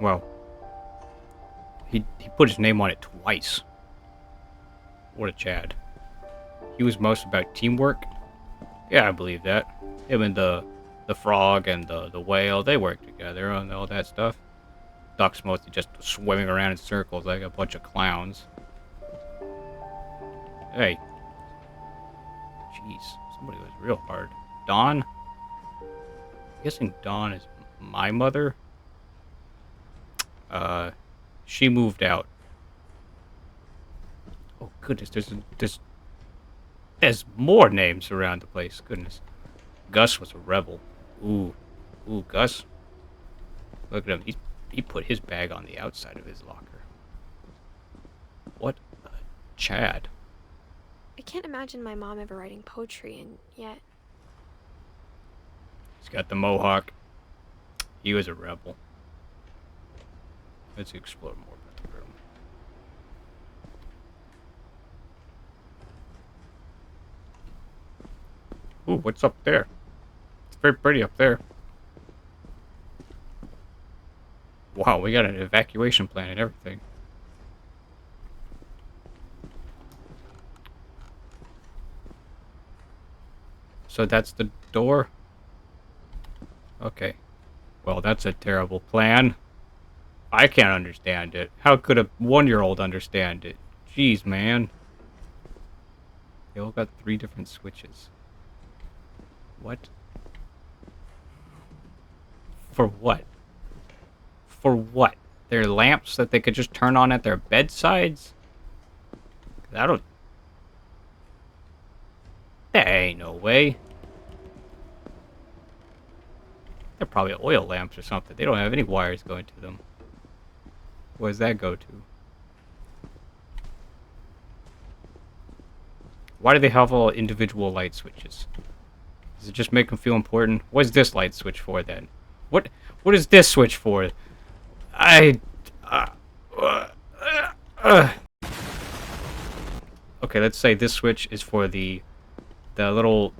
Well, he put his name on it twice. What a Chad. He was most about teamwork. Yeah, I believe that. Him and the frog and the whale, they work together and all that stuff. Ducks mostly just swimming around in circles like a bunch of clowns. Hey. Jeez, somebody was real hard. Dawn? I'm guessing Dawn is my mother? She moved out. Oh, goodness, there's more names around the place. Goodness. Gus was a rebel. Ooh. Ooh, Gus. Look at him. He put his bag on the outside of his locker. What a Chad. I can't imagine my mom ever writing poetry, and yet... He's got the mohawk. He was a rebel. Let's explore more about the room. Ooh, what's up there? It's very pretty up there. Wow, we got an evacuation plan and everything. So that's the door? Okay. Well, that's a terrible plan. I can't understand it. How could a 1-year-old understand it? Jeez, man. They all got 3 different switches. What? For what? For what? They're lamps that they could just turn on at their bedsides? I don't... There ain't no way. They're probably oil lamps or something. They don't have any wires going to them. What does that go to? Why do they have all individual light switches? Does it just make them feel important? What's this light switch for then? What is this switch for? Okay, let's say this switch is for the little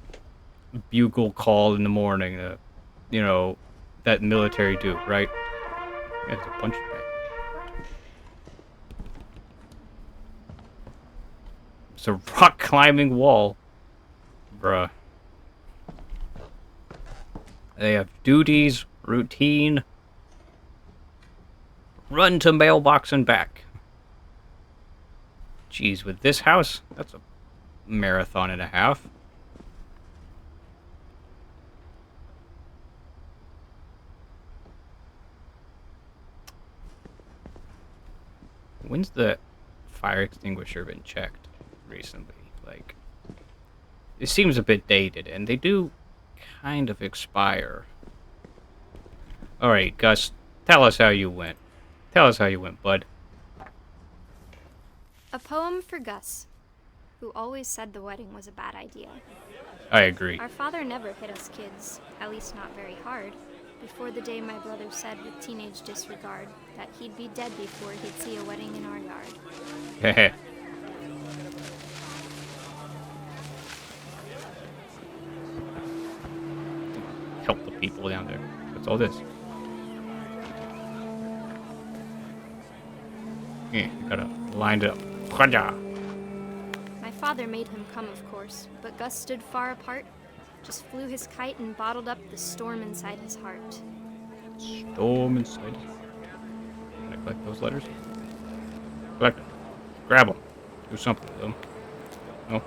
bugle call in the morning. You know, that military do, right? Yeah, there's a bunch of that. It's a rock climbing wall. Bruh. They have duties, routine, run to mailbox and back. Jeez, with this house, that's a marathon and a half. When's the fire extinguisher been checked recently? Like, it seems a bit dated, and they do kind of expire. Alright, Gus, tell us how you went. Tell us how you went, bud. A poem for Gus, who always said the wedding was a bad idea. I agree. Our father never hit us kids, at least not very hard, before the day my brother said with teenage disregard that he'd be dead before he'd see a wedding in our yard. Heh. Help the people down there. What's all this? Yeah, you gotta line it up. My father made him come, of course, but Gus stood far apart, just flew his kite and bottled up the storm inside his heart. Storm inside his heart. Can I collect those letters? Collect them. Grab them. Do something with them. No?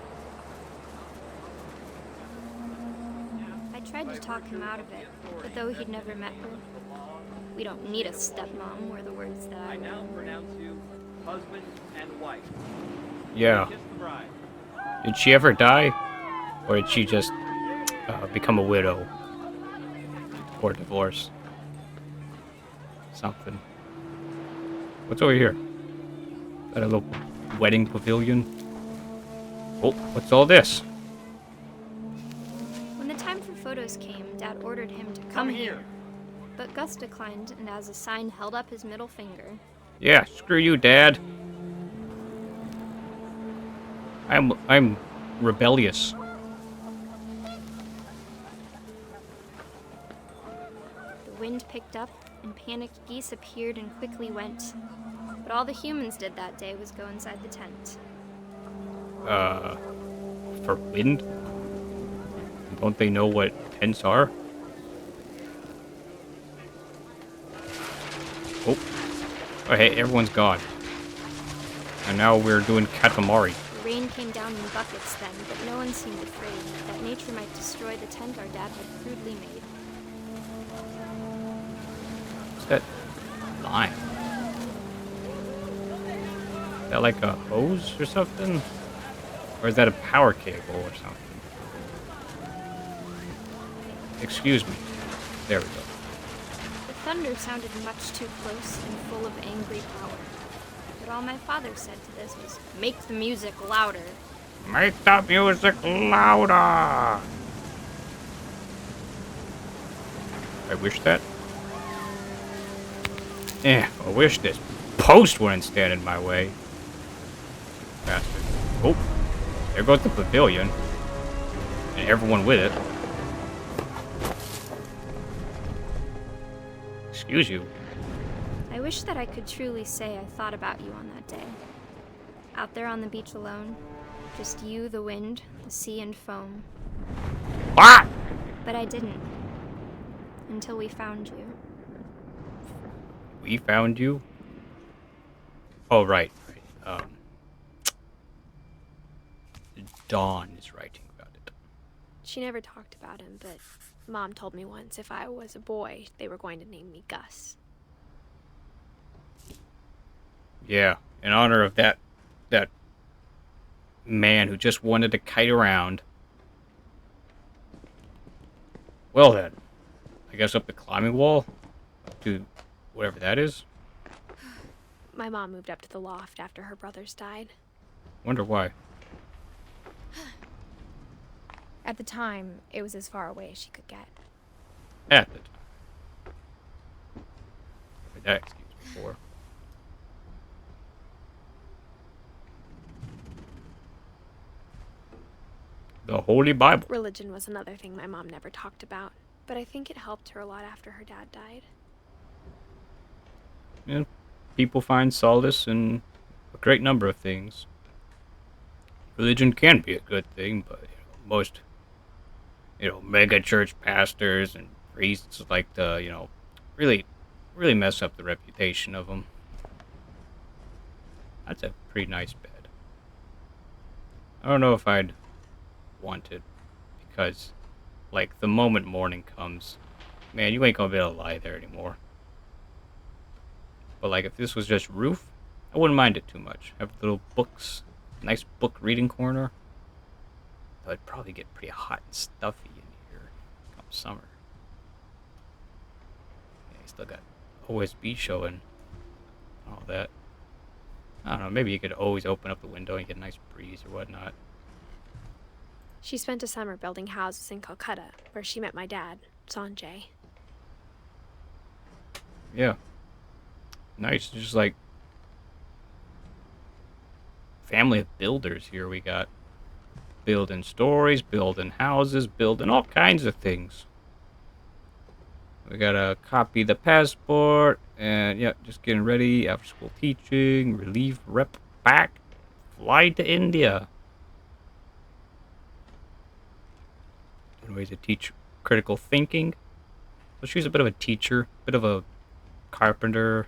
I tried to talk him out of it, but though he'd never met her, we don't need a stepmom, were the words that I now remember. pronounce you husband and wife. Yeah. Kiss the bride. Did she ever die? Or did she just become a widow? Or divorce? Something. What's over here? Is that a little wedding pavilion? Oh, what's all this? When the time for photos came, Dad ordered him to Come here. But Gus declined and as a sign held up his middle finger. Yeah, screw you, Dad. I'm rebellious. The wind picked up, and panicked geese appeared and quickly went. But all the humans did that day was go inside the tent. For wind? Don't they know what tents are? Oh. Oh, hey, everyone's gone. And now we're doing Katamari. The rain came down in buckets then, but no one seemed afraid that nature might destroy the tent our dad had crudely made. What's that line? Is that like a hose or something? Or is that a power cable or something? Excuse me. There we go. The thunder sounded much too close and full of angry power. But all my father said to this was, "Make the music louder." Make the music louder! I wish that. I wish this post wouldn't stand in my way. Bastard. Oh, there goes the pavilion. And everyone with it. Excuse you. I wish that I could truly say I thought about you on that day. Out there on the beach alone, just you, the wind, the sea, and foam. Ah! But I didn't. Until we found you. We found you? Oh, right. Dawn is writing about it. She never talked about him, but Mom told me once if I was a boy, they were going to name me Gus. Yeah, in honor of that man who just wanted to kite around. Well then, I guess up the climbing wall to whatever that is. My mom moved up to the loft after her brothers died. Wonder why. At the time, it was as far away as she could get. At the time. Heard that excuse before. The Holy Bible. Religion was another thing my mom never talked about, but I think it helped her a lot after her dad died. Yeah, people find solace in a great number of things. Religion can be a good thing, but most, mega church pastors and priests like to, really mess up the reputation of them. That's a pretty nice bed. I don't know if I'd want it, because, like, the moment morning comes, man, you ain't gonna be able to lie there anymore. But, like, if this was just roof, I wouldn't mind it too much. Have little books, nice book reading corner. Though it'd probably get pretty hot and stuffy in here come summer. Yeah, you still got OSB showing, all that. I don't know, maybe you could always open up the window and get a nice breeze or whatnot. She spent a summer building houses in Calcutta, where she met my dad, Sanjay. Yeah. Nice, just like family of builders here we got. Building stories, building houses, building all kinds of things. We gotta copy the passport, and yeah, just getting ready, after school teaching, relief rep back, fly to India. Doing ways to teach critical thinking. So she's a bit of a teacher, bit of a carpenter.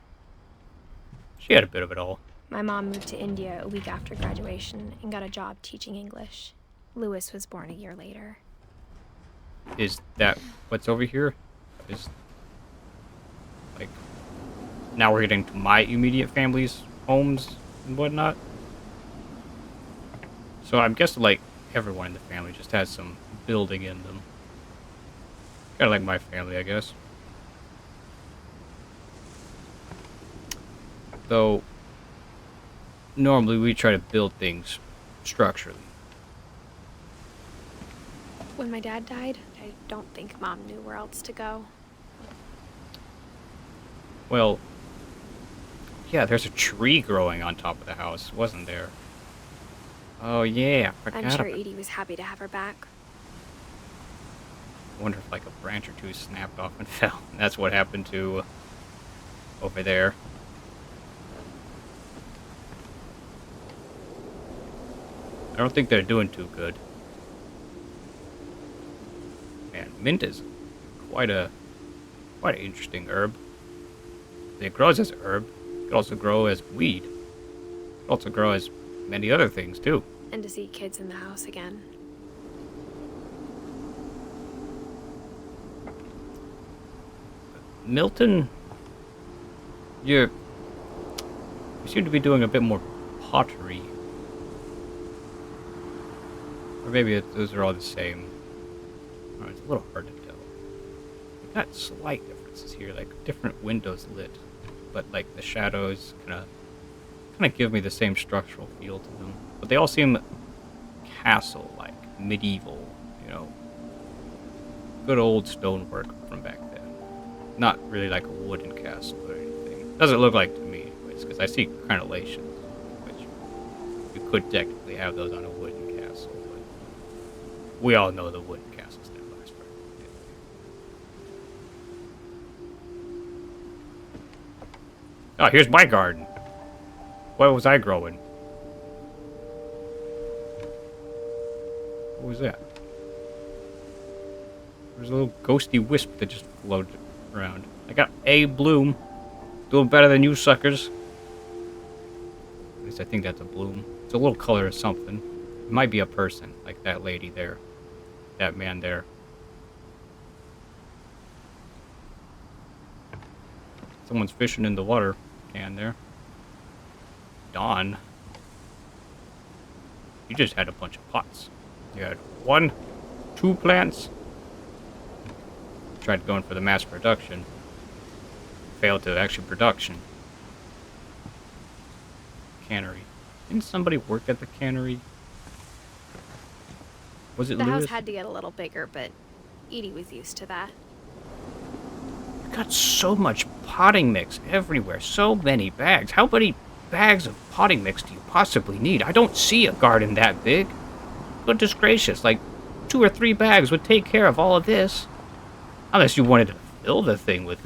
She had a bit of it all. My mom moved to India a week after graduation and got a job teaching English. Lewis was born a year later. Is that what's over here? Is, like, now we're getting to my immediate family's homes and whatnot? So I'm guessing, like, everyone in the family just has some building in them. Kinda like my family, I guess. Though, normally we try to build things structurally. When my dad died, I don't think Mom knew where else to go. Well, yeah, there's a tree growing on top of the house, wasn't there? Oh yeah, I forgot I'm sure about- Edie was happy to have her back. I wonder if like a branch or two snapped off and fell. That's what happened to over there. I don't think they're doing too good. Man, mint is quite a interesting herb. It grows as a herb. It can also grow as weed. It can also grow as many other things too. And to see kids in the house again. Milton, you seem to be doing a bit more pottery. Or maybe those are all the same. Oh, it's a little hard to tell. We've got slight differences here, like different windows lit, but like the shadows kind of give me the same structural feel to them. But they all seem castle-like, medieval, you know, good old stonework from back then. Not really like a wooden castle or anything. Doesn't look like to me, anyways, because I see crenellations, which you could technically have those on a wooden castle, but we all know the wooden castles never last very long. Oh, here's my garden. What was I growing? What was that? There's a little ghosty wisp that just floated around. I got a bloom. Doing better than you suckers. At least I think that's a bloom. It's a little color of something. It might be a person, like that lady there. That man there. Someone's fishing in the water can there. Dawn. You just had a bunch of pots. You had 1, 2 plants. Tried going for the mass production. Failed to actually production. Cannery. Didn't somebody work at the cannery? Was it The Lewis? house had to get a little bigger, but Edie was used to that. You got so much potting mix everywhere. So many bags. How many bags of potting mix do you possibly need? I don't see a garden that big. Goodness gracious, like 2 or 3 bags would take care of all of this. Unless you wanted to fill the thing with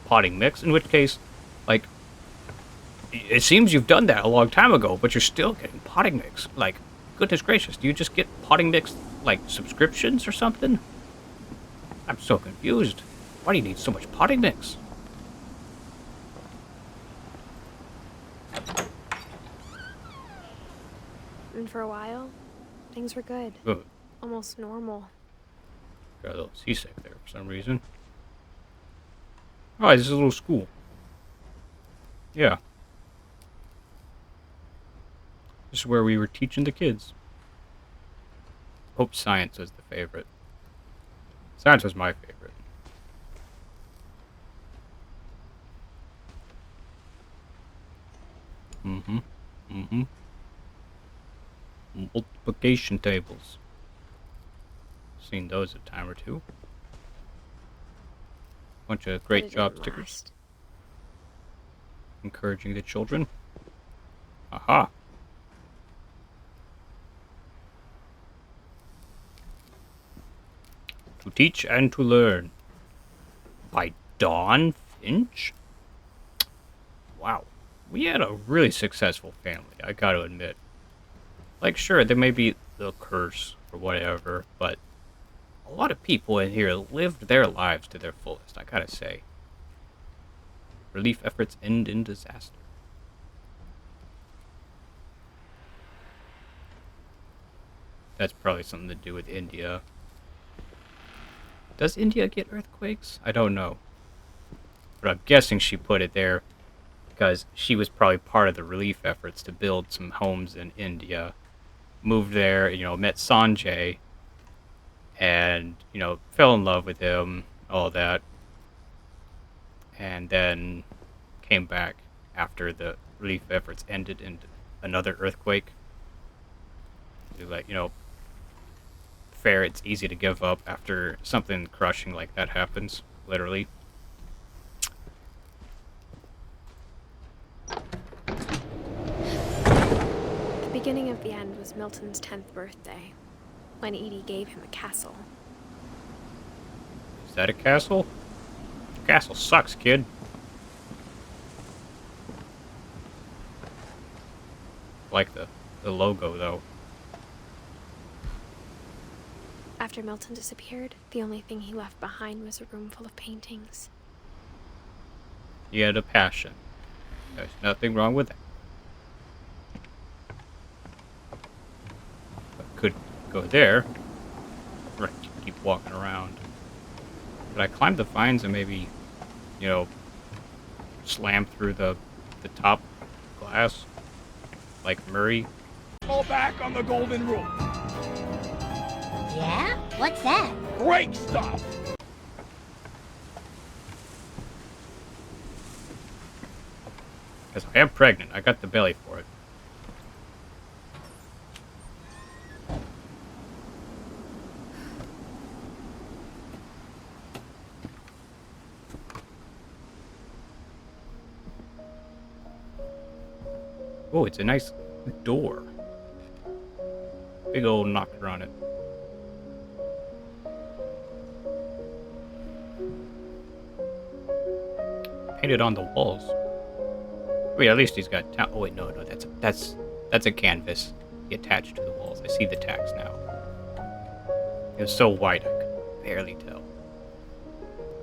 potting mix, in which case, like, it seems you've done that a long time ago, but you're still getting potting mix. Like, goodness gracious, do you just get potting mix, like, subscriptions or something? I'm so confused. Why do you need so much potting mix? And for a while, things were good. Ugh, Almost normal. got a little seasick there for some reason. Oh, this is a little school. Yeah. This is where we were teaching the kids. Hope science was the favorite. Science was my favorite. Multiplication tables. Seen those a time or two. Bunch of But great it job didn't stickers. last. Encouraging the children. Aha. To teach and to learn. By Dawn Finch? Wow. We had a really successful family, I gotta admit. Like, sure, there may be the curse or whatever, but a lot of people in here lived their lives to their fullest, I gotta say. Relief efforts end in disaster. That's probably something to do with India. Does India get earthquakes? I don't know. But I'm guessing she put it there because she was probably part of the relief efforts to build some homes in India. Moved there, you know, met Sanjay, and, you know, fell in love with him, all that. And then came back after the relief efforts ended in another earthquake. Like, you know, fair, it's easy to give up after something crushing like that happens, literally. The beginning of the end was Milton's 10th birthday, when Edie gave him a castle. Is that a castle? Castle sucks, kid. like the logo, though. After Milton disappeared, the only thing he left behind was a room full of paintings. He had a passion. There's nothing wrong with that. I could go there. Or I could keep walking around. But I climb the vines and maybe, you know, slam through the top glass like Murray. Fall back on the golden rule. Yeah? What's that? Great stuff. Because I am pregnant. I got the belly for it. Oh, it's a nice door. Big old knocker on it. Painted on the walls. Wait, at least he's got. Oh wait, no, that's a canvas attached to the walls. I see the tacks now. It was so white I could barely tell.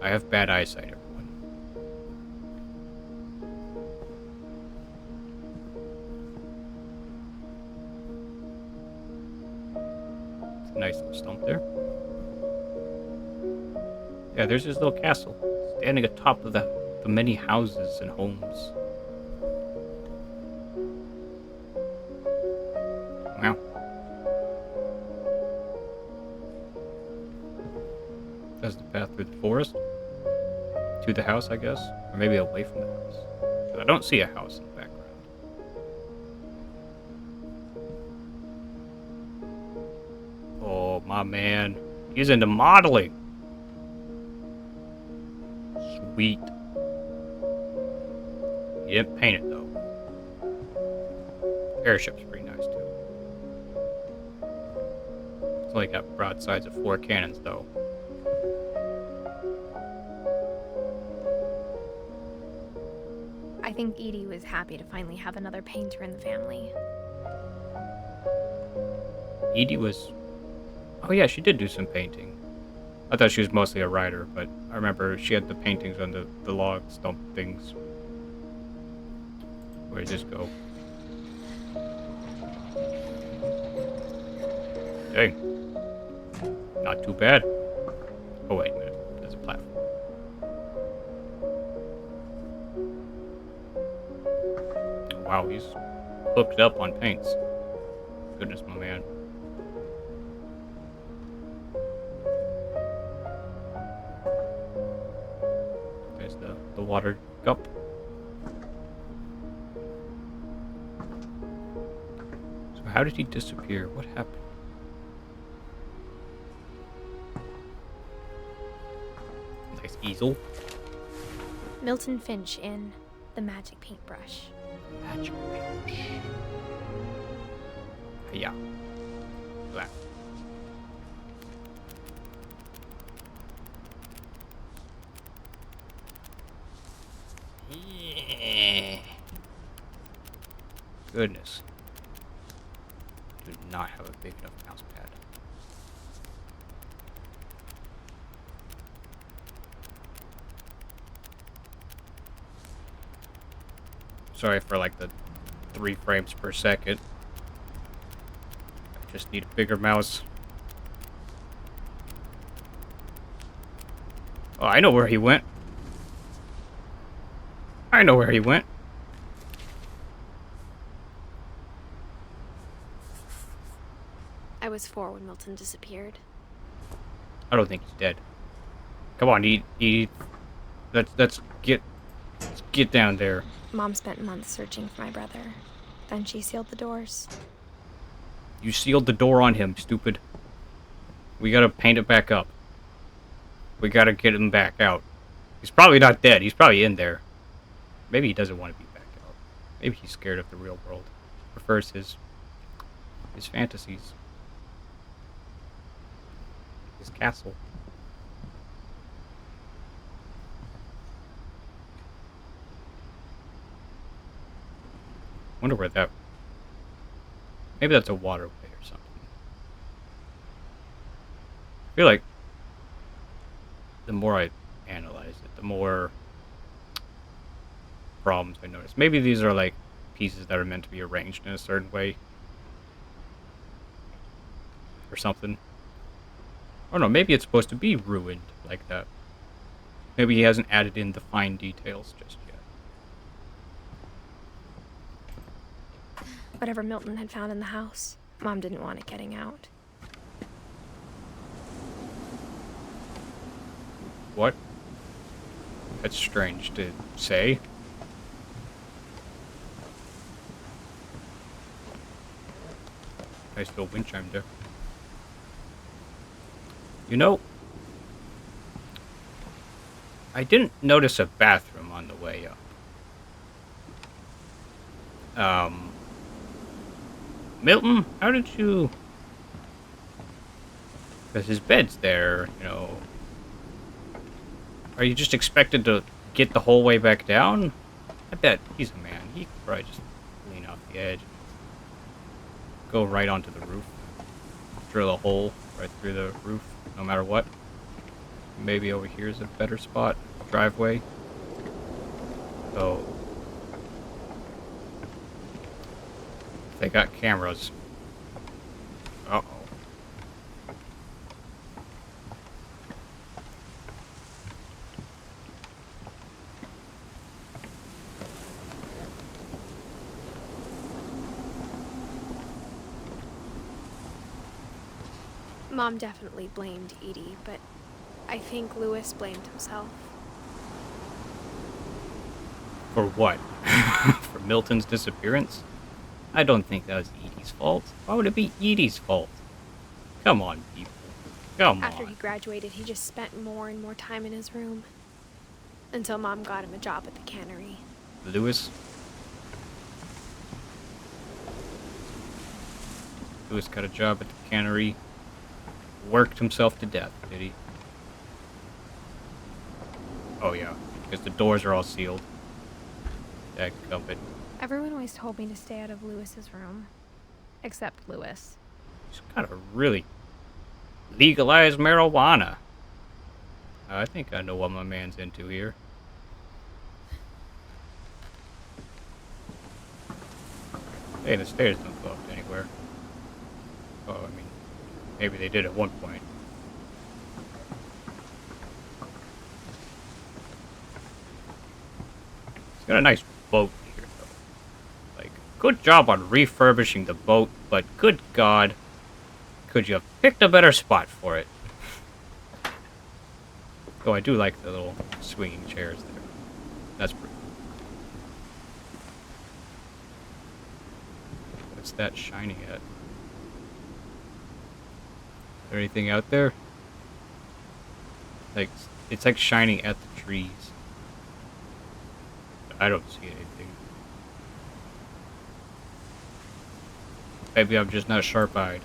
I have bad eyesight, everyone. It's a nice little stump there. Yeah, there's his little castle, standing atop of the many houses and homes. Wow. That's the path through the forest. To the house, I guess. Or maybe away from the house. But I don't see a house in the background. Oh, my man. He's into modeling. Sweet. He didn't paint it, though. Airship's pretty nice, too. It's only got broadsides of 4 cannons, though. I think Edie was happy to finally have another painter in the family. Edie was... Oh yeah, she did do some painting. I thought she was mostly a writer, but I remember she had the paintings on the log stump things. Where did this go? Dang. Not too bad. Oh wait a minute, there's a platform. Wow, he's hooked up on paints. Goodness, my man. There's the water cup. So how did he disappear? What happened? Nice easel. Milton Finch in The Magic Paintbrush. Magic paintbrush. Yeah. Black. Yeah. Goodness. Do not have a big enough mouse pad. Sorry for like the 3 frames per second. I just need a bigger mouse. Oh, I know where he went. I know where he went. I was 4 when Milton disappeared. I don't think he's dead. Come on, Edith. Let's get down there. Mom spent months searching for my brother. Then she sealed the doors. You sealed the door on him, stupid. We gotta paint it back up. We gotta get him back out. He's probably not dead. He's probably in there. Maybe he doesn't want to be back out. Maybe he's scared of the real world. Prefers his fantasies. His castle. Wonder where that Maybe that's a waterway or something. I feel like the more I analyze it, the more problems I notice. Maybe these are like pieces that are meant to be arranged in a certain way. Or something. Oh no, maybe it's supposed to be ruined like that. Maybe he hasn't added in the fine details just yet. Whatever Milton had found in the house, Mom didn't want it getting out. What? That's strange to say. Nice little wind chime there. You know, I didn't notice a bathroom on the way up. Milton, how did you... Because his bed's there, you know. Are you just expected to get the whole way back down? I bet he's a man. He could probably just lean off the edge. Go right onto the roof. Drill a hole right through the roof, no matter what. Maybe over here is a better spot. Driveway. So... they got cameras. Uh-oh. Mom definitely blamed Edie, but I think Lewis blamed himself. For what? For Milton's disappearance? I don't think that was Edie's fault. Why would it be Edie's fault? Come on, people. Come After he on. graduated, he just spent more and more time in his room. Until Mom got him a job at the cannery. Lewis? Lewis got a job at the cannery. Worked himself to death, did he? Oh yeah, because the doors are all sealed. Dadgubbit. Everyone always told me to stay out of Lewis's room. Except Lewis. He's got to really legalize marijuana. I think I know what my man's into here. Hey, the stairs don't go up to anywhere. Oh, I mean, maybe they did at one point. He's got a nice boat here, though. Like, good job on refurbishing the boat, but good God, could you have picked a better spot for it? Oh, I do like the little swinging chairs there. That's pretty cool. What's that shining at? Is there anything out there? Like, it's like shining at the trees. I don't see anything. Maybe I'm just not sharp-eyed.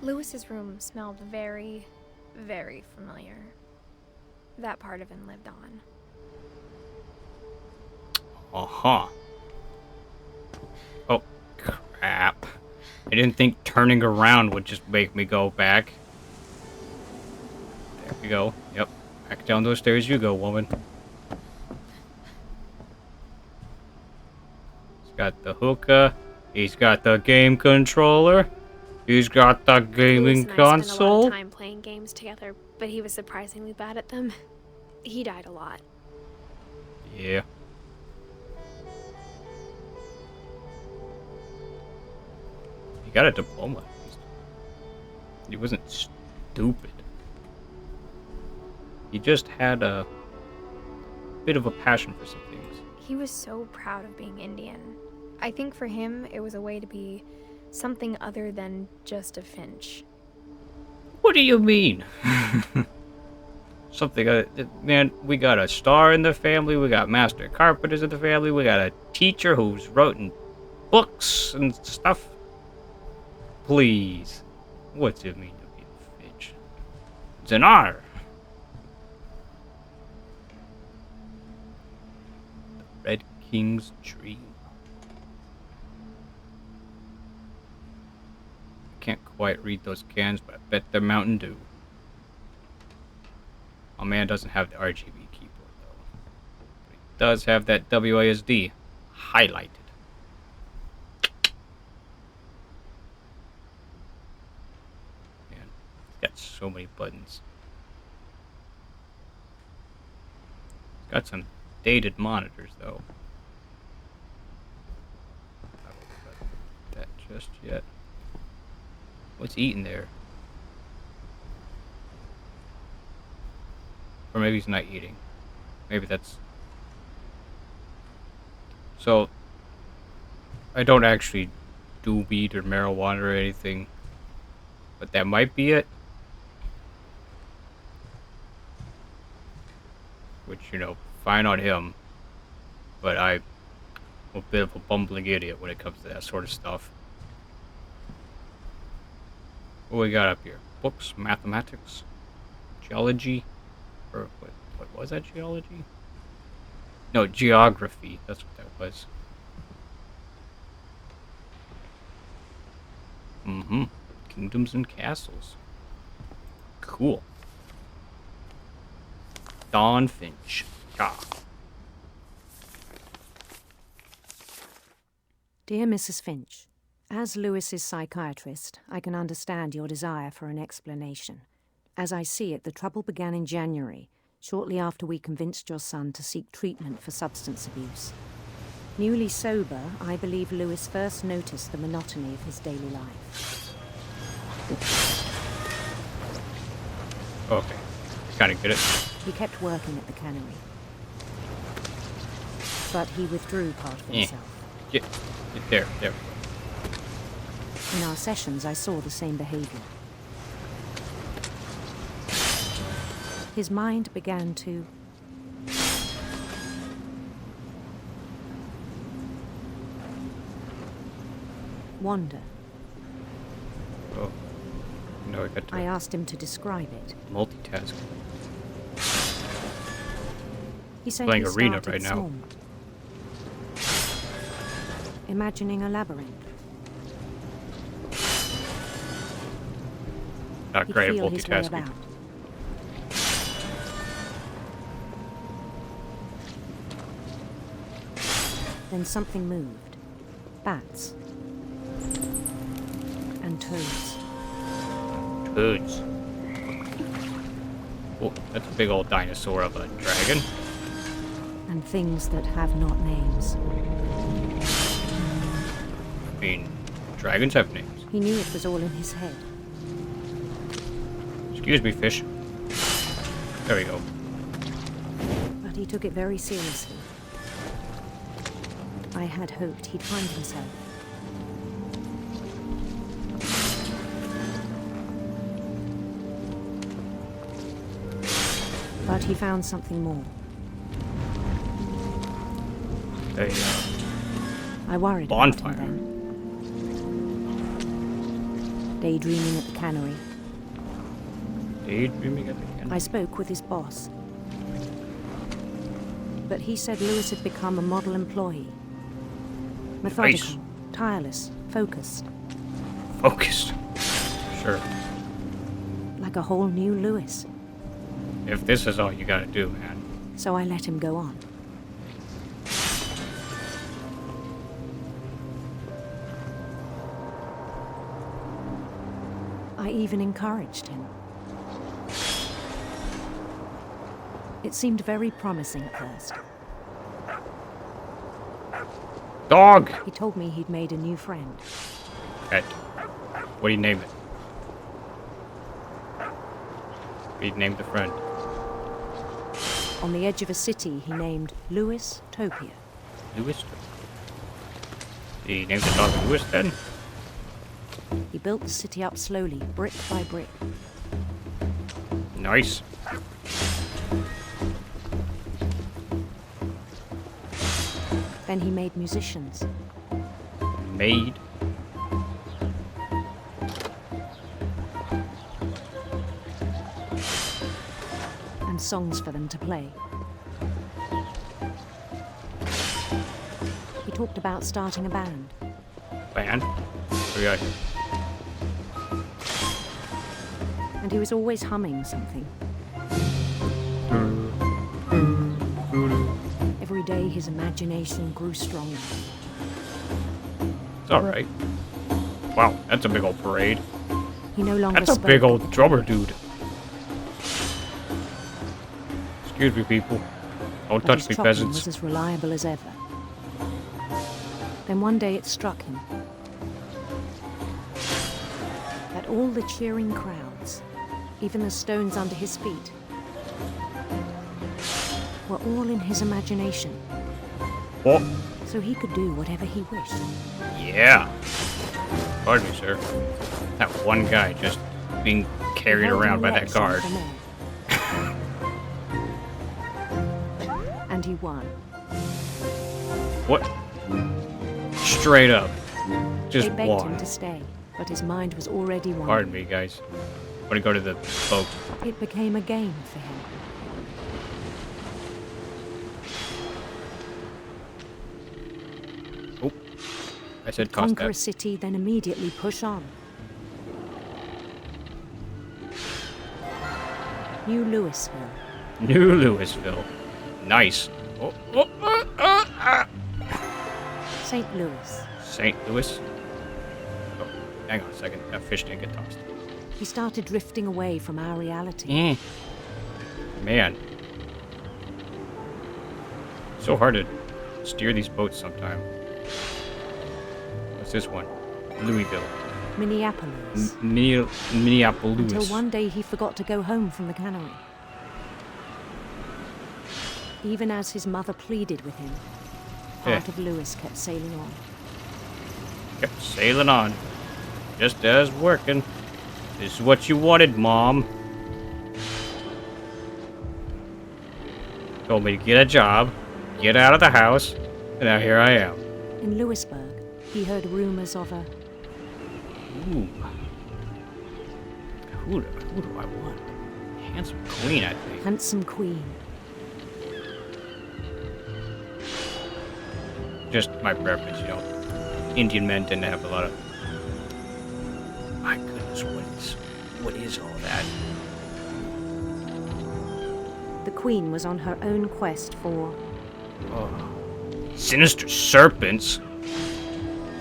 Lewis's room smelled very, very familiar. That part of him lived on. Uh-huh. Oh, crap. I didn't think turning around would just make me go back. There we go. Yep. Back down those stairs you go, woman. He's got the hookah. He's got the game controller. He's got the gaming Lewis and I spent a lot console. of time playing games together, but he was surprisingly bad at them. He died a lot. Yeah. He got a diploma. He wasn't stupid. He just had a bit of a passion for some things. He was so proud of being Indian. I think for him, it was a way to be something other than just a Finch. What do you mean? Something, man, we got a star in the family, we got master carpenters in the family, we got a teacher who's written books and stuff. Please. What's it mean to be a Finch? It's an honor. The Red King's dream. Can't quite read those cans, but I bet they're Mountain Dew. My man doesn't have the RGB keyboard though. But he does have that WASD highlighted. Man, he's got so many buttons. He's got some dated monitors though. I don't got that just yet. What's he eating there? Or maybe he's not eating. Maybe that's... So, I don't actually do weed or marijuana or anything. But that might be it. Which, you know, fine on him. But I'm a bit of a bumbling idiot when it comes to that sort of stuff. What we got up here? Books, mathematics, geology, or what was that, geology? No, geography, that's what that was. Mm-hmm. Kingdoms and castles. Cool. Dawn Finch. Ah. Dear Mrs. Finch, as Lewis's psychiatrist, I can understand your desire for an explanation. As I see it, the trouble began in January, shortly after we convinced your son to seek treatment for substance abuse. Newly sober, I believe Lewis first noticed the monotony of his daily life. Okay. Kinda get it. He kept working at the cannery. But he withdrew part of himself. Get there. In our sessions, I saw the same behavior. His mind began to wander. Oh. No, I got to I asked him to describe it. multitask. He said Playing he Arena started right now. small, imagining a labyrinth. Not He'd great at feel his way multitasking. about. Then something moved. Bats. And toads. Toads. Oh, that's a big old dinosaur of a dragon. And things that have not names. I mean, dragons have names. He knew it was all in his head. Excuse me, fish. There we go. But he took it very seriously. I had hoped he'd find himself. But he found something more. A I worried bonfire. about him then. Daydreaming at the cannery. Daydreaming at the cannon. I spoke with his boss. But he said Lewis had become a model employee. Methodical, tireless, focused. Focused. Sure. Like a whole new Lewis. If this is all you gotta do, man. So I let him go on. I even encouraged him. It seemed very promising at first. Dog! He told me he'd made a new friend. Pet. What do you name it? He'd named the friend. On the edge of a city he named Lewis Topia. Lewis? He named the dog Lewis then? He built the city up slowly, brick by brick. Nice. Then he made musicians. Made. and songs for them to play. He talked about starting a band. Band? Okay. And he was always humming something. Every day his imagination grew stronger. It's alright. Wow, that's a big old parade. He no longer That's a spoke big at old the drummer time, dude. Excuse me, people. Don't but touch his me, chopping peasants. was as reliable as ever. Then one day it struck him that all the cheering crowds, even the stones under his feet, were all in his imagination, Oh, so he could do whatever he wished. yeah. Pardon me, sir. That one guy just being carried He held around an by that election guard. for mayor. And he won. What? Straight up. Just They begged him won. to stay, but his mind was already won. Pardon me, guys. I'm gonna go to the boat. It became a game for him. Oh, I said toss Conquer a that. city, then immediately push on. New Louisville. New Louisville. Nice. Oh, St. Louis. St. Louis. Oh, hang on a second. That fish didn't get tossed. He started drifting away from our reality. Man. So hard to steer these boats sometime. What's this one? Louisville. Minneapolis. Minneapolis. Until one day he forgot to go home from the cannery. Even as his mother pleaded with him, part of Louis kept sailing on. Kept sailing on. Just as working. This is what you wanted, Mom. Told me to get a job, get out of the house, and now here I am. In Louisburg, he heard rumors of a Ooh. Who do I want? Handsome queen, I think. handsome queen. Just my preference, you know. Indian men tend to have a lot of... My goodness, what is all that? The queen was on her own quest for Oh. Sinister serpents?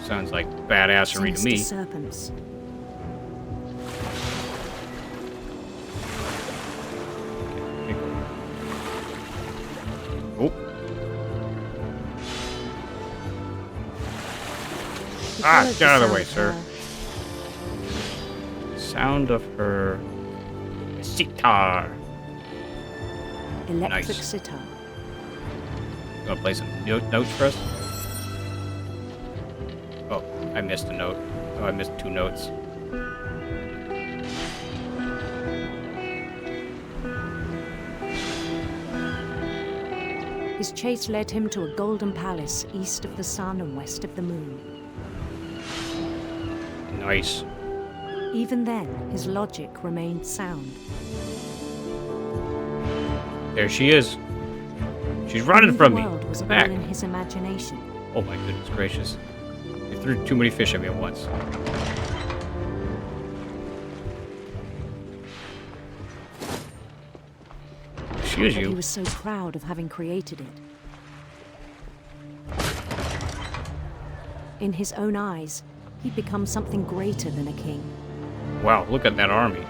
Sounds like badassery to sinister me. serpents. Oh. He Ah, followed get out of the sound way, of sir. her Sound of her sitar. electric Nice. sitar. You wanna play some notes for us? Oh, I missed a note. Oh, I missed 2 notes. His chase led him to a golden palace east of the sun and west of the moon. Nice. Even then, his logic remained sound. There she is. She's running Only from the me. world was all Back. in his imagination. Oh my goodness gracious. You threw too many fish at me at once. Excuse But he you. was so proud of having created it. In his own eyes, he'd become something greater than a king. Wow, look at that army.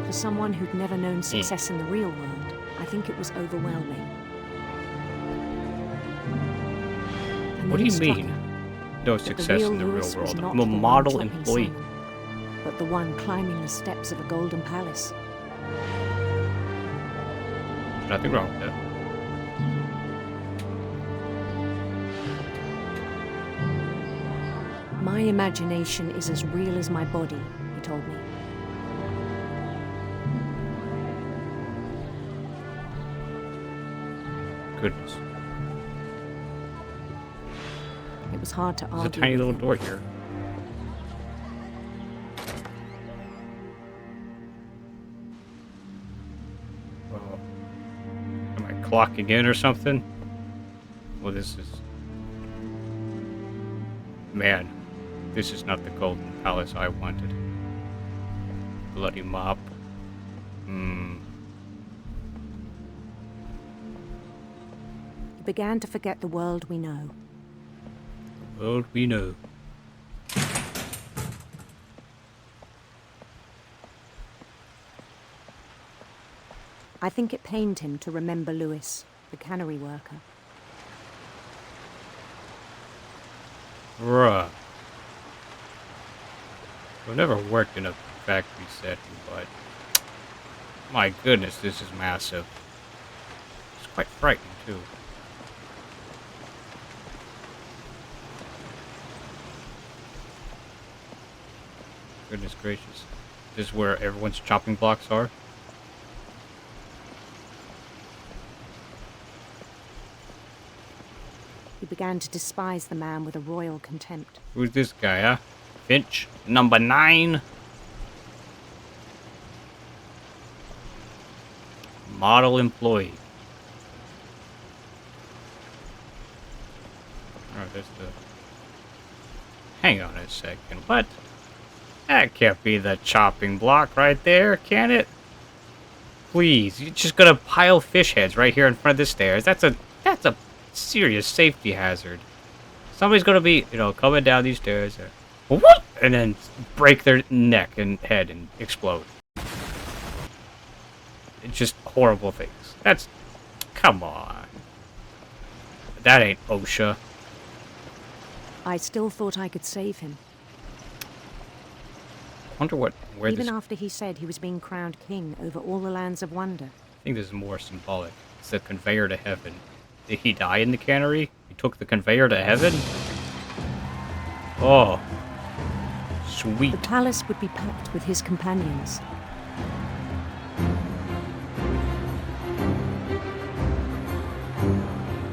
For someone who'd never known success in the real world, I think it was overwhelming. And What then do it you struck mean? him No that the success in the real Lewis was world. not I'm a the one model chopping employee. salmon, but the one climbing the steps of a golden palace. There's nothing wrong with that. My imagination is as real as my body, he told me. Goodness. It was hard to There's a argue. tiny with little him. door here. clocking in or something. Well, this is... Man, this is not the golden palace I wanted. Bloody mop. He began to forget the world we know. The world we know. I think it pained him to remember Lewis, the cannery worker. Bruh. I've never worked in a factory setting, but... My goodness, this is massive. It's quite frightening, too. Goodness gracious. This is where everyone's chopping blocks are? He began to despise the man with a royal contempt. Who's this guy, huh? Finch? Number 9? Model employee. Oh, there's the... Hang on a second. What? That can't be the chopping block right there, can it? Please, you're just gonna pile fish heads right here in front of the stairs. That's a serious safety hazard. Somebody's gonna be, coming down these stairs, whoop, and then break their neck and head and explode. It's just horrible things. Come on. That ain't OSHA. I still thought I could save him. Wonder where Even this... after he said he was being crowned king over all the lands of wonder. I think this is more symbolic. It's the conveyor to heaven. Did he die in the cannery? He took the conveyor to heaven? Oh. Sweet. The palace would be packed with his companions.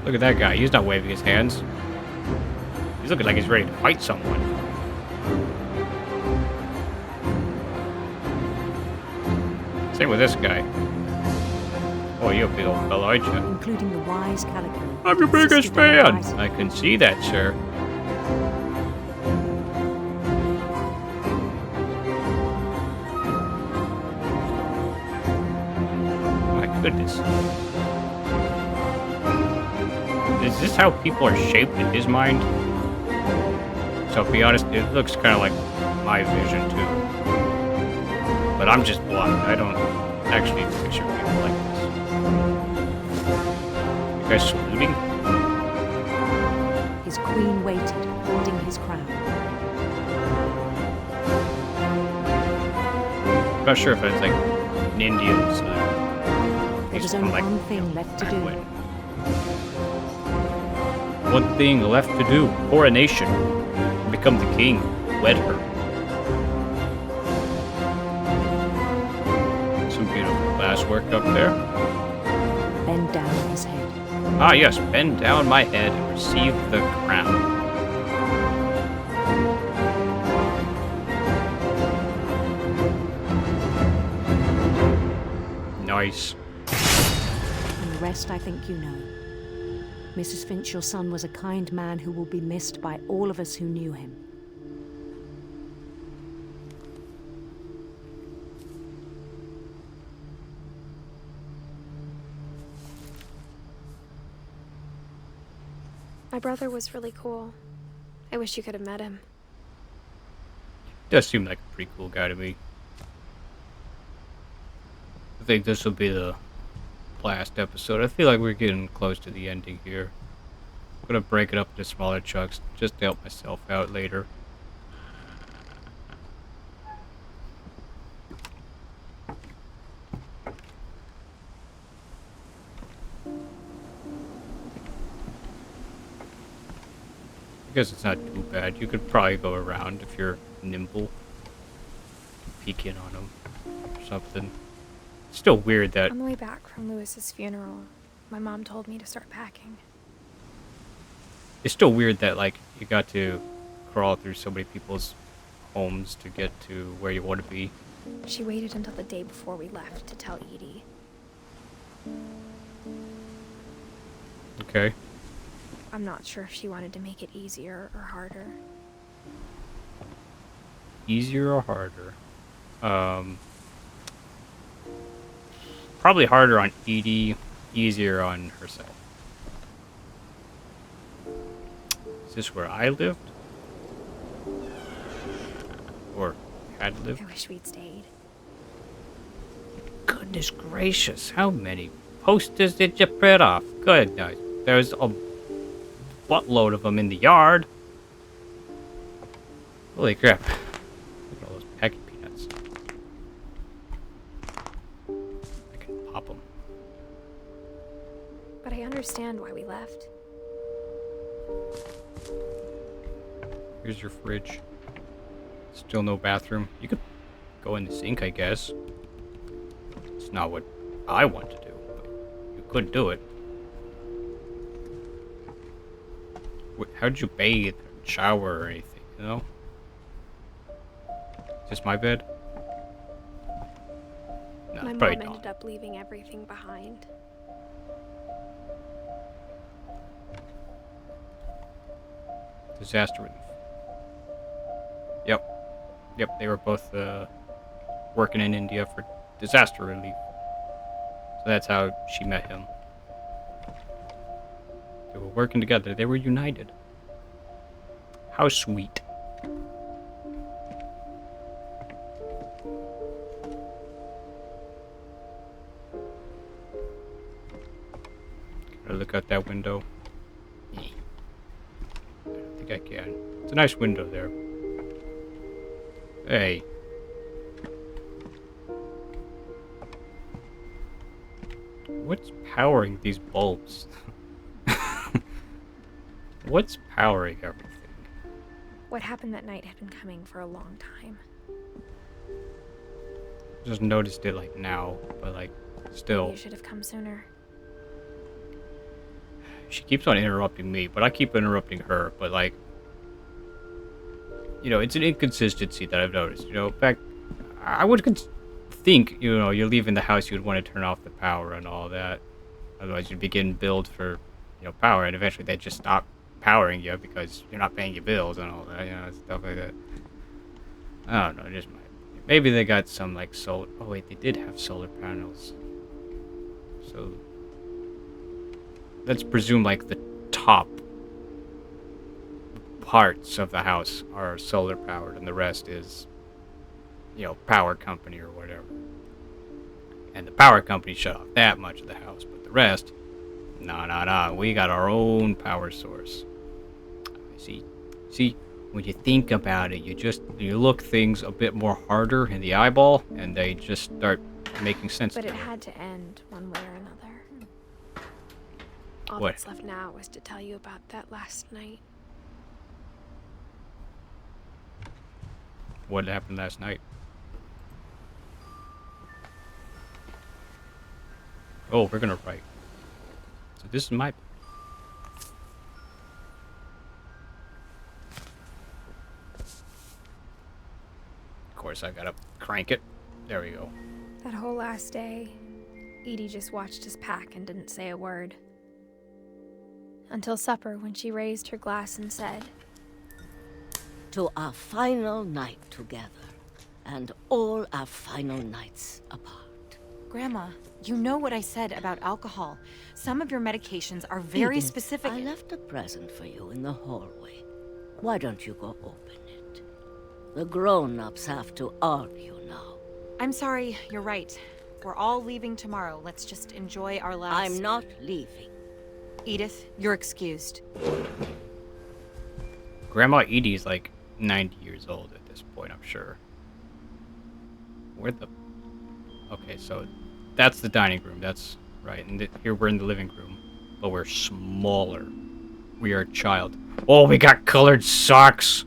Look at that guy. He's not waving his hands. He's looking like he's ready to fight someone. Same with this guy. Oh, you're a big old fella, aren't you? Including the wise Calico. I'm your biggest insisted on fan! rising. I can see that, sir. My goodness. Is this how people are shaped in his mind? So, to be honest, it looks kind of like my vision, too. But I'm just blind. I don't actually picture people like this. You guys saluting? His queen waited, holding his crown. I'm not sure if it's like an Indian salute. There was only one thing left to do. One thing left to do. Coronation. Become the king. Wed her. Some beautiful glass work up there. Bend down his head. Ah yes, bend down my head and receive the crown. Nice. And the rest I think you know. Mrs. Finch, your son was a kind man who will be missed by all of us who knew him. My brother was really cool. I wish you could have met him. Does seem like a pretty cool guy to me. I think this will be the last episode. I feel like we're getting close to the ending here. I'm gonna break it up into smaller chunks just to help myself out later. I guess it's not too bad. You could probably go around if you're nimble. Peek in on them or something. It's still weird that... On the way back from Lewis's funeral, my mom told me to start packing. It's still weird that, like, you got to crawl through so many people's homes to get to where you want to be. She waited until the day before we left to tell Edie. Okay. I'm not sure if she wanted to make it easier or harder. Easier or harder? Probably harder on Edie, easier on herself. Is this where I lived? Or had lived? I wish we'd stayed. Goodness gracious, how many posters did you print off? Goodness, there's a buttload of them in the yard. Holy crap. Look at all those packing peanuts. I can pop them. But I understand why we left. Here's your fridge. Still no bathroom. You could go in the sink, I guess. It's not what I want to do, but you could do it. How'd you bathe, or shower, or anything, you know? Is this my bed? No, My probably mom not. ended up leaving everything behind. Disaster relief. Yep. Yep, they were both working in India for disaster relief. So that's how she met him. They were working together. They were united. How sweet. Gotta look out that window. I don't think I can. It's a nice window there. Hey. What's powering these bulbs? What's powering everything? What happened that night had been coming for a long time. Just noticed it like now, but like still. You should have come sooner. She keeps on interrupting me, but I keep interrupting her. But like, you know, it's an inconsistency that I've noticed. You know, in fact, I would think, you know, you're leaving the house, you'd want to turn off the power and all that. Otherwise, you'd begin build for, you know, power, and eventually they'd just stop powering you because you're not paying your bills and all that, you know, stuff like that. I don't know, just maybe they got some like solar. Oh wait, they did have solar panels. So let's presume like the top parts of the house are solar powered, and the rest is, you know, power company or whatever. And the power company shut off that much of the house, but the rest, nah, we got our own power source. See, when you think about it, you look things a bit more harder in the eyeball, and they just start making sense. But to it you. had to end one way or another. All What? that's left now was to tell you about that last night. What happened last night? Oh, we're gonna write. So this is my. Of course, I gotta crank it. There we go. That whole last day, Edie just watched us pack and didn't say a word. Until supper, when she raised her glass and said, "To our final night together, and all our final nights apart." Grandma, you know what I said about alcohol. Some of your medications are very Edith, specific. I left a present for you in the hallway. Why don't you go open it? The grown-ups have to argue now. I'm sorry, you're right. We're all leaving tomorrow. Let's just enjoy our last... I'm not leaving. Edith, you're excused. Grandma Edie's like 90 years old at this point, I'm sure. Where the... Okay, so that's the dining room. That's right. And here we're in the living room, but we're smaller. We are a child. Oh, we got colored socks.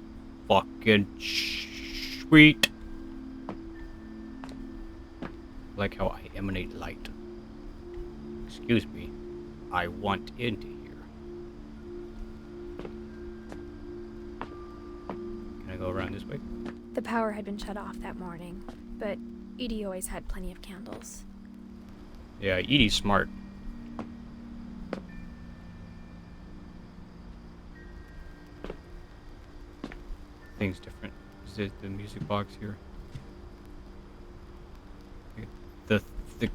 Fucking sweet. Like how I emanate light. Excuse me. I want into here. Can I go around this way? the power had been shut off that morning, but Edie always had plenty of candles. Yeah, Edie's smart. everything's different. Is it the music box here? The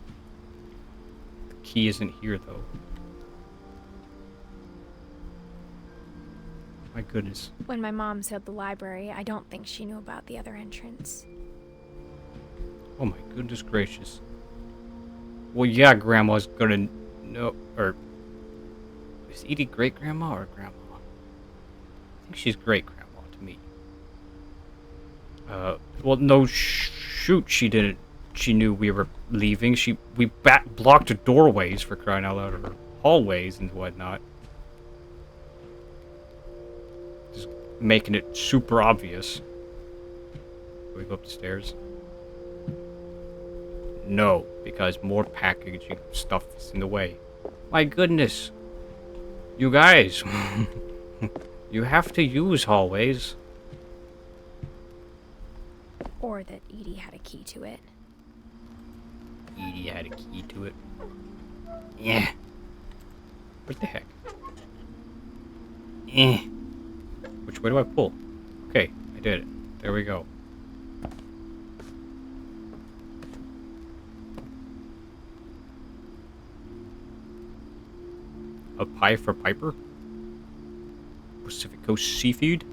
key isn't here though. My goodness. When my mom said the library, I don't think she knew about the other entrance. Oh my goodness gracious. Well, yeah, Grandma's gonna know, or is Edie great grandma or grandma? I think she's great grandma to me. Well, no, shoot, she didn't. She knew we were leaving. We blocked doorways, for crying out loud, or hallways and whatnot. Just making it super obvious. Can we go up the stairs? No, because more packaging stuff is in the way. My goodness. You guys. You have to use hallways. Or that Edie had a key to it. Edie had a key to it. Yeah. What the heck? Which way do I pull? Okay, I did it. There we go. A pie for Piper? Pacific Coast Seafood?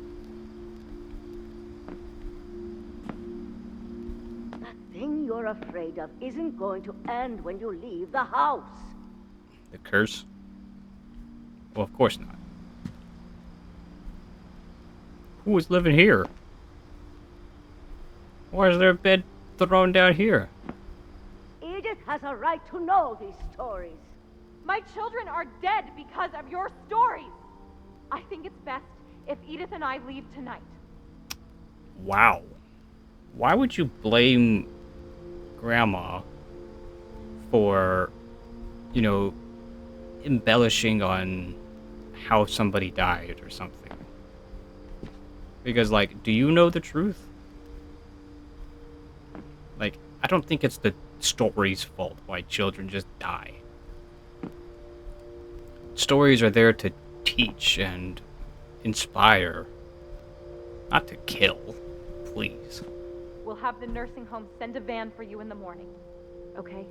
That thing you're afraid of isn't going to end when you leave the house. The curse? Well, of course not. Who is living here? Why is there a bed thrown down here? Edith has a right to know these stories. My children are dead because of your stories. I think it's best if Edith and I leave tonight. Wow. Why would you blame Grandma for, you know, embellishing on how somebody died or something? Because, like, do you know the truth? Like, I don't think it's the story's fault why children just die. Stories are there to teach and inspire, not to kill. Please. We'll have the nursing home send a van for you in the morning. Okay?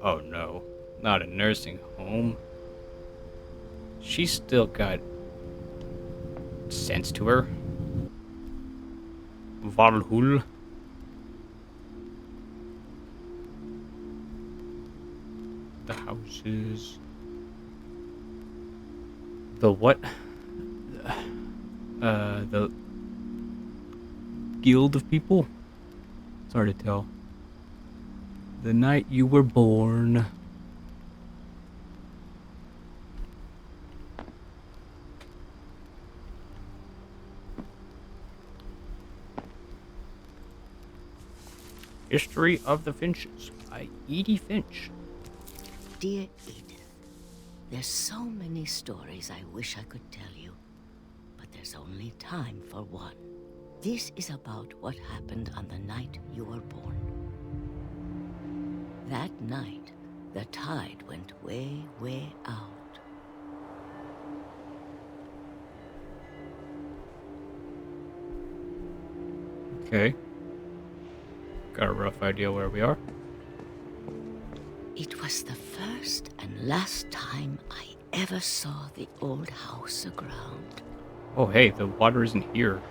Oh no, not a nursing home. She's still got sense to her. Valhul. The houses. The what? The guild of people? It's hard to tell. The night you were born. History of the Finches by Edith Finch. Dear Edith, there's so many stories I wish I could tell you, but there's only time for one. This is about what happened on the night you were born. That night, the tide went way, way out. Okay. Got a rough idea where we are. It was the first and last time I ever saw the old house aground. Oh hey, the water isn't here.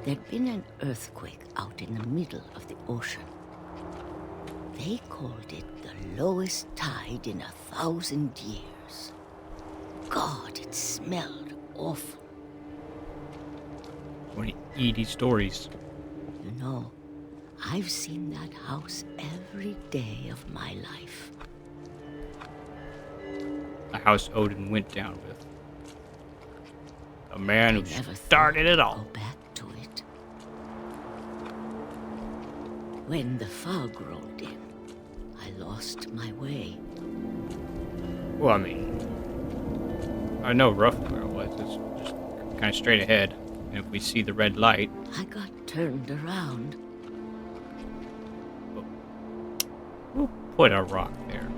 There'd been an earthquake out in the middle of the ocean. They called it the lowest tide in 1,000 years. God, it smelled awful. One of Edie's stories. You know, I've seen that house every day of my life. The house Odin went down with. A man who Never started it thought all. to go back to it. When the fog rolled in, I lost my way. Well, I mean, I know roughly where it was. It's just kind of straight ahead. And if we see the red light, I got turned around. we'll put a rock there.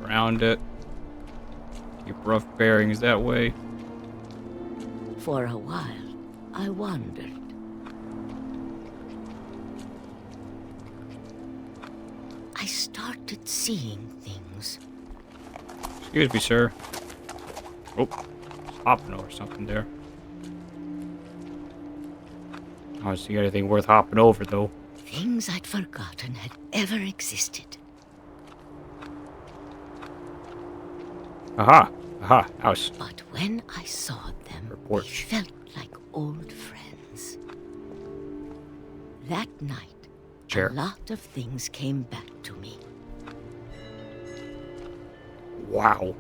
Around it. Keep rough bearings that way. For a while, I wondered. I started seeing things. Excuse me, sir. Oh, hopping over something there. I don't see anything worth hopping over, though. Things I'd forgotten had ever existed. Aha! Aha! House. But when I saw them, Or they porch. felt like old friends. That night, Chair. a lot of things came back to me. Wow.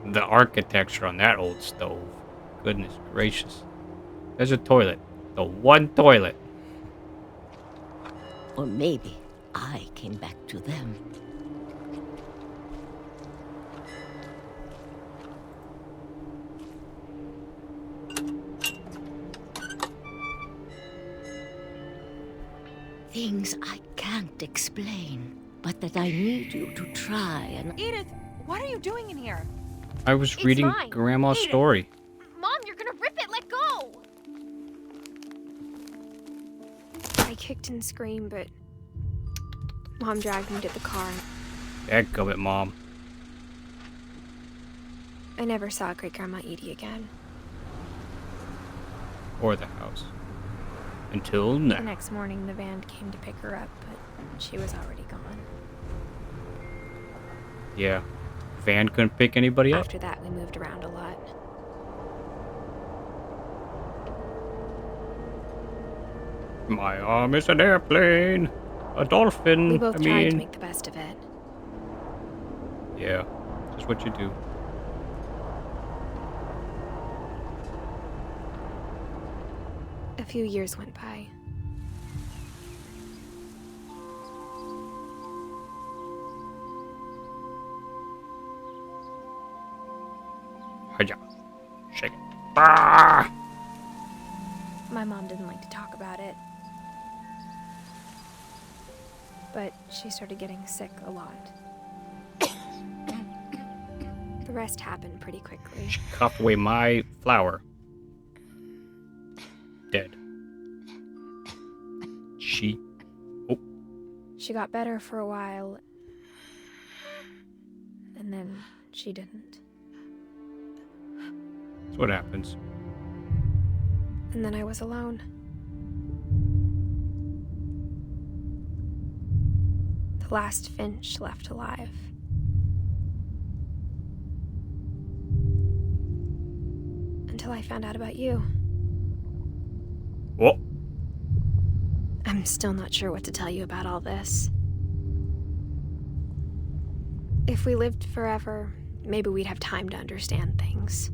The architecture on that old stove. Goodness gracious. There's a toilet. The one toilet. Or maybe I came back to them. Things I can't explain, but that I need you to try and... Edith, what are you doing in here? I was It's reading fine. Grandma's Edith. story. Mom, you're gonna rip it. Let go. I kicked and screamed, but Mom dragged me to the car. Dadgummit, Mom. I never saw Great Grandma Edie again. Or the house. Until The now. next morning, the van came to pick her up, but she was already gone. Yeah. Van couldn't pick anybody up. After that, we moved around a lot. My arm is an airplane. A dolphin. We both I tried to mean. make the best of it. Yeah. Just what you do. A few years went by. Hiya. Shake it. Ah! My mom didn't like to talk about it. But she started getting sick a lot. The rest happened pretty quickly. She coughed away my flower. Dead. She. Oh, She got better for a while, and then she didn't. that's what happens. And then I was alone. The last Finch left alive. Until I found out about you. Oh, I'm still not sure what to tell you about all this. If we lived forever, maybe we'd have time to understand things.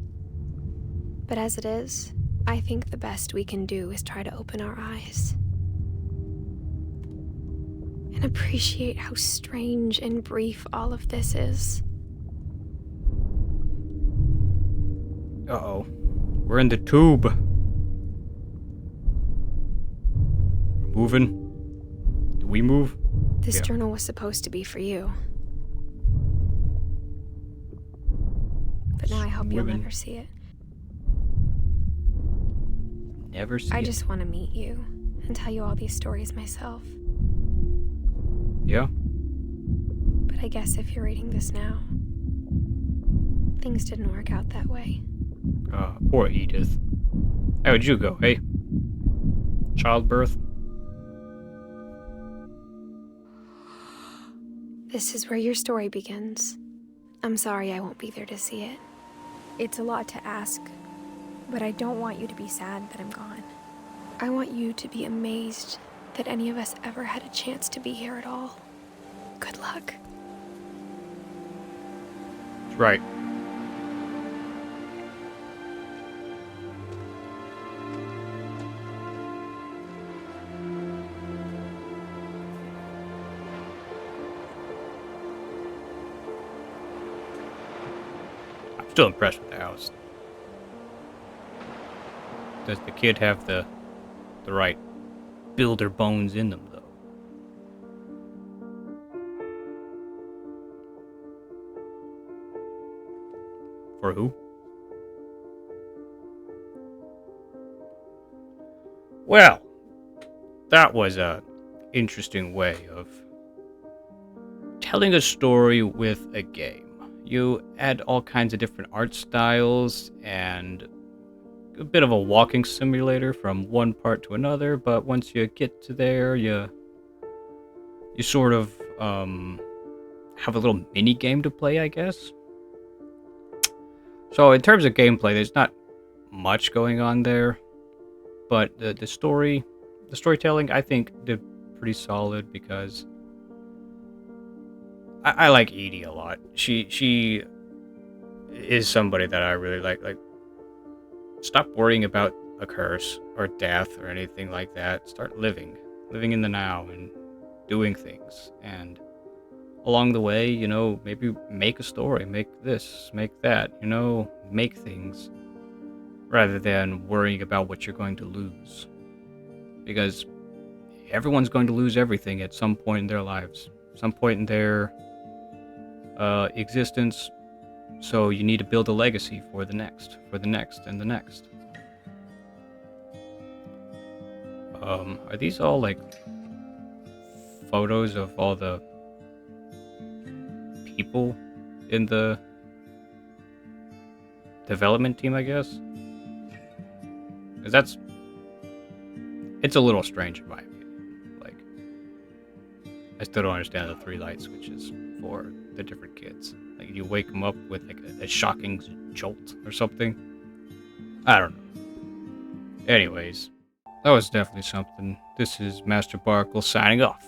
But as it is, I think the best we can do is try to open our eyes. And appreciate how strange and brief all of this is. uh-oh. We're in the tube. We're moving. Do we move? This Yeah. journal was supposed to be for you. But now I hope you'll Women. never see it. Never see I it. just want to meet you and tell you all these stories myself. Yeah. But I guess if you're reading this now, things didn't work out that way. Poor Edith. How'd you go, hey? Childbirth? This is where your story begins. I'm sorry I won't be there to see it. It's a lot to ask, but I don't want you to be sad that I'm gone. I want you to be amazed that any of us ever had a chance to be here at all. Good luck. Right. I'm still impressed with the house. Does the kid have the right builder bones in them, though? For who? Well, that was a interesting way of telling a story with a game. You add all kinds of different art styles and a bit of a walking simulator from one part to another, but once you get to there, you sort of have a little mini game to play, I guess. So in terms of gameplay, there's not much going on there, but the storytelling, I think, did pretty solid because I like Edie a lot. She is somebody that I really like. Like, stop worrying about a curse or death or anything like that. Start living in the now and doing things. And along the way, you know, maybe make a story, make this, make that, you know, make things rather than worrying about what you're going to lose. Because everyone's going to lose everything at some point in their lives, some point in their existence. So you need to build a legacy for the next, and the next. Are these all like photos of all the people in the development team, I guess? Because it's a little strange in my opinion. Like, I still don't understand the 3 light switches for the different kids. Like, you wake them up with like a shocking jolt or something. I don't know. Anyways, that was definitely something. This is Master Barkle signing off.